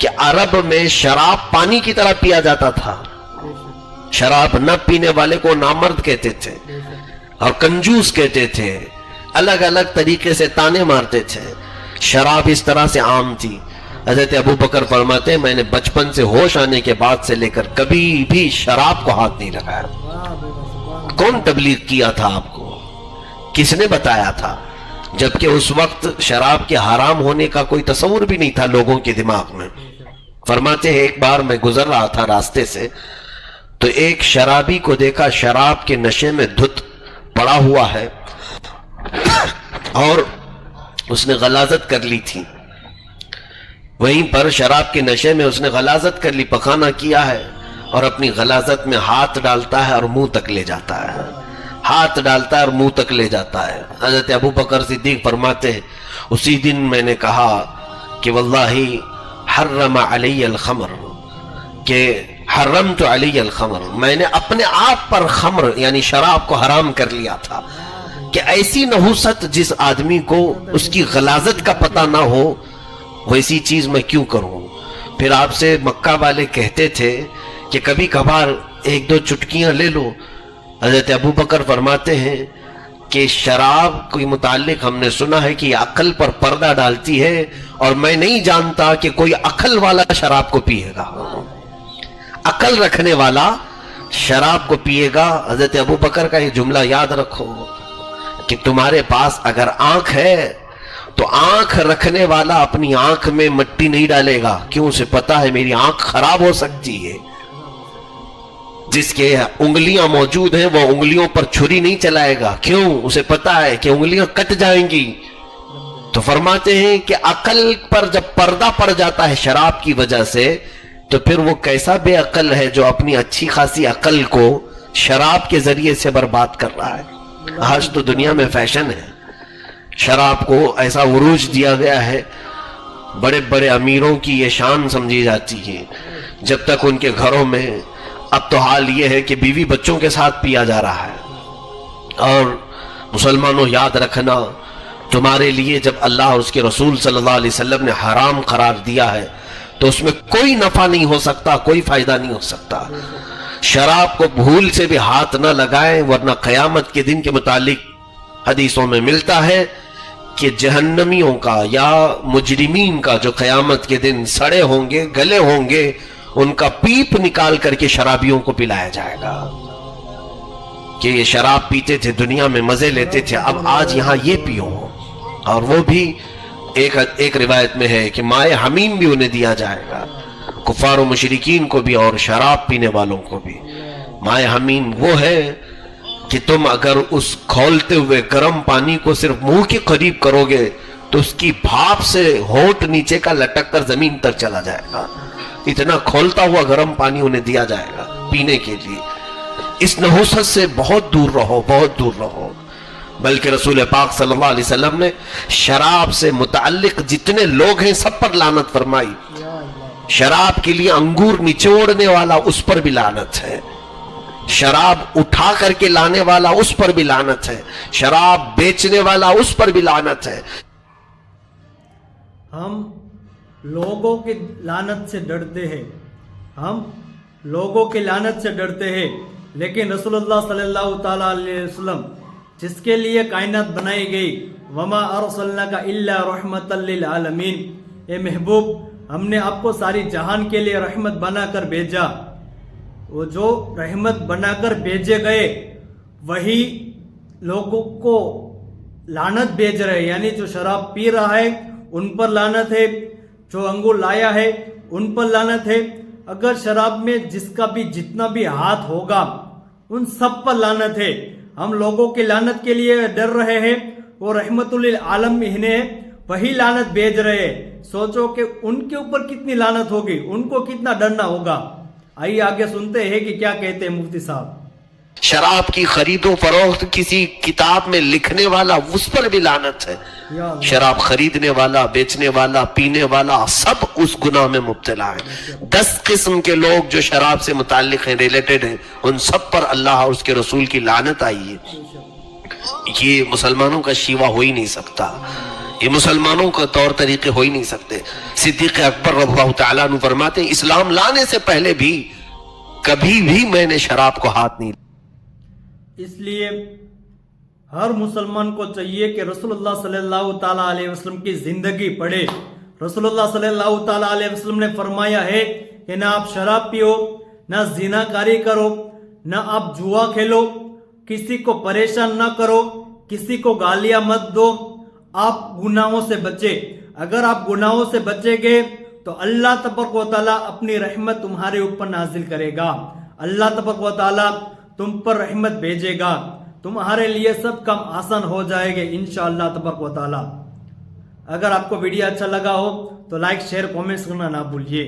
کہ عرب میں شراب پانی کی طرح پیا جاتا تھا. شراب نہ پینے والے کو نامرد کہتے تھے اور کنجوس کہتے تھے, الگ الگ طریقے سے تانے مارتے تھے. شراب اس طرح سے عام تھی. حضرت ابو بکر فرماتے ہیں میں نے بچپن سے ہوش آنے کے بعد سے لے کر کبھی بھی شراب کو ہاتھ نہیں لگایا. کون تبلیغ کیا تھا آپ کو؟ کس نے بتایا تھا؟ جبکہ اس وقت شراب کے حرام ہونے کا کوئی تصور بھی نہیں تھا لوگوں کے دماغ میں. فرماتے ہیں ایک بار میں گزر رہا تھا راستے سے, تو ایک شرابی کو دیکھا شراب کے نشے میں دھت پڑا ہوا ہے اور اس نے غلاظت کر لی تھی. وہیں پر شراب کے نشے میں اس نے غلاظت کر لی, پخانہ کیا ہے اور اپنی غلاظت میں ہاتھ ڈالتا ہے اور منہ تک لے جاتا ہے. ہاتھ ڈالتا ہے اور منہ تک لے جاتا ہے. حضرت ابو بکر صدیق فرماتے ہیں اسی دن میں نے کہا کہ واللہ حرم علی الخمر, کہ حرمت علی الخمر, میں نے اپنے آپ پر خمر یعنی شراب کو حرام کر لیا تھا. کہ ایسی نحوست جس آدمی کو اس کی غلاظت کا پتہ نہ ہو ویسی چیز میں کیوں کروں. پھر آپ سے مکہ والے کہتے تھے کہ کبھی کبھار ایک دو چٹکیاں لے لو. حضرت ابو بکر فرماتے ہیں کہ شراب کے متعلق ہم نے سنا ہے کہ یہ عقل پر پردہ ڈالتی ہے, اور میں نہیں جانتا کہ کوئی عقل والا شراب کو پیے گا. عقل رکھنے والا شراب کو پیے گا. حضرت ابو بکر کا یہ جملہ یاد رکھو کہ تمہارے پاس اگر آنکھ ہے تو آنکھ رکھنے والا اپنی آنکھ میں مٹی نہیں ڈالے گا. کیوں؟ اسے پتا ہے میری آنکھ خراب ہو سکتی ہے. جس کے انگلیاں موجود ہیں وہ انگلیوں پر چھری نہیں چلائے گا. کیوں؟ اسے پتا ہے کہ انگلیاں کٹ جائیں گی. تو فرماتے ہیں کہ عقل پر جب پردہ پڑ جاتا ہے شراب کی وجہ سے تو پھر وہ کیسا بے عقل ہے جو اپنی اچھی خاصی عقل کو شراب کے ذریعے سے برباد کر رہا ہے. آج تو دنیا میں فیشن ہے, شراب کو ایسا عروج دیا گیا ہے, بڑے بڑے امیروں کی یہ شان سمجھی جاتی ہے. جب تک ان کے گھروں میں, اب تو حال یہ ہے کہ بیوی بچوں کے ساتھ پیا جا رہا ہے. اور مسلمانوں یاد رکھنا, تمہارے لیے جب اللہ اور اس کے رسول صلی اللہ علیہ وسلم نے حرام قرار دیا ہے تو اس میں کوئی نفع نہیں ہو سکتا, کوئی فائدہ نہیں ہو سکتا. شراب کو بھول سے بھی ہاتھ نہ لگائیں, ورنہ قیامت کے دن کے متعلق حدیثوں میں ملتا ہے کہ جہنمیوں کا یا مجرمین کا جو قیامت کے دن سڑے ہوں گے, گلے ہوں گے, ان کا پیپ نکال کر کے شرابیوں کو پلایا جائے گا کہ یہ شراب پیتے تھے, دنیا میں مزے لیتے تھے, اب آج یہاں یہ پیو. اور وہ بھی ایک روایت میں ہے کہ مائے حمیم بھی انہیں دیا جائے گا, کفار و مشرکین کو بھی اور شراب پینے والوں کو بھی. مائے حمیم وہ ہے کہ تم اگر اس کھولتے ہوئے گرم پانی کو صرف منہ کے قریب کرو گے تو اس کی بھاپ سے ہونٹ نیچے کا لٹک کر زمین تک چلا جائے گا. اتنا کھولتا ہوا گرم پانی انہیں دیا جائے گا پینے کے لیے. اس نحوست سے بہت دور رہو, بہت دور رہو. بلکہ رسول پاک صلی اللہ علیہ وسلم نے شراب سے متعلق جتنے لوگ ہیں سب پر لعنت فرمائی. شراب کے لیے انگور نچوڑنے والا اس پر بھی لعنت ہے, شراب اٹھا کر کے لانے والا اس پر بھی لعنت ہے, شراب بیچنے والا اس پر بھی لعنت ہے. ہم لوگوں کی لعنت سے ڈرتے ہیں, ہم لوگوں کی لعنت سے ڈرتے ہیں, لیکن رسول اللہ صلی اللہ تعالیٰ علیہ وسلم جس کے لیے کائنات بنائی گئی, وما ارسلناک الا رحمتا للعالمین, اے محبوب ہم نے آپ کو ساری جہان کے لیے رحمت بنا کر بھیجا. وہ جو رحمت بنا کر بھیجے گئے وہی لوگوں کو لعنت بھیج رہے, یعنی جو شراب پی رہا ہے ان پر لعنت ہے, جو انگور لایا ہے ان پر لعنت ہے. اگر شراب میں جس کا بھی جتنا بھی ہاتھ ہوگا ان سب پر لعنت ہے. ہم لوگوں کی لعنت کے لیے ڈر رہے ہیں, وہ رحمت للعالمین ہے, وہی لعنت بھیج رہے ہیں. سوچو کہ ان کے اوپر کتنی لعنت ہوگی, ان کو کتنا ڈرنا ہوگا. آئیے آگے سنتے ہیں کہ کیا کہتے ہیں مفتی صاحب. شراب کی خرید و فروخت کسی کتاب میں لکھنے والا اس پر بھی لعنت ہے. شراب خریدنے والا, بیچنے والا, پینے والا سب اس گناہ میں مبتلا ہیں. 10 قسم کے لوگ جو شراب سے متعلق ہیں, ریلیٹڈ ہیں, ان سب پر اللہ اور اس کے رسول کی لعنت آئی ہے. یہ مسلمانوں کا شیوا ہو ہی نہیں سکتا. یہ مسلمانوں کا طور طریقے ہو ہی نہیں سکتے. صدیق اکبر رضی اللہ تعالیٰ عنہ فرماتے ہیں اسلام لانے سے پہلے بھی کبھی بھی میں نے شراب کو ہاتھ نہیں. اس لیے ہر مسلمان کو چاہیے کہ رسول اللہ صلی اللہ تعالیٰ علیہ وسلم کی زندگی پڑھے. رسول اللہ صلی اللہ تعالیٰ علیہ وسلم نے فرمایا ہے کہ نہ آپ شراب پیو، نہ زنا کاری کرو، نہ آپ جوا کھیلو، کسی کو پریشان نہ کرو، کسی کو گالیاں مت دو، آپ گناہوں سے بچے. اگر آپ گناہوں سے بچیں گے تو اللہ تبارک و تعالیٰ اپنی رحمت تمہارے اوپر نازل کرے گا. اللہ تبارک و تعالیٰ تم پر رحمت بھیجے گا، تمہارے لیے سب کام آسان ہو جائے گے انشاءاللہ تبارک و تعالیٰ. اگر آپ کو ویڈیو اچھا لگا ہو تو لائک، شیئر، کامنٹس کرنا نہ بھولیے.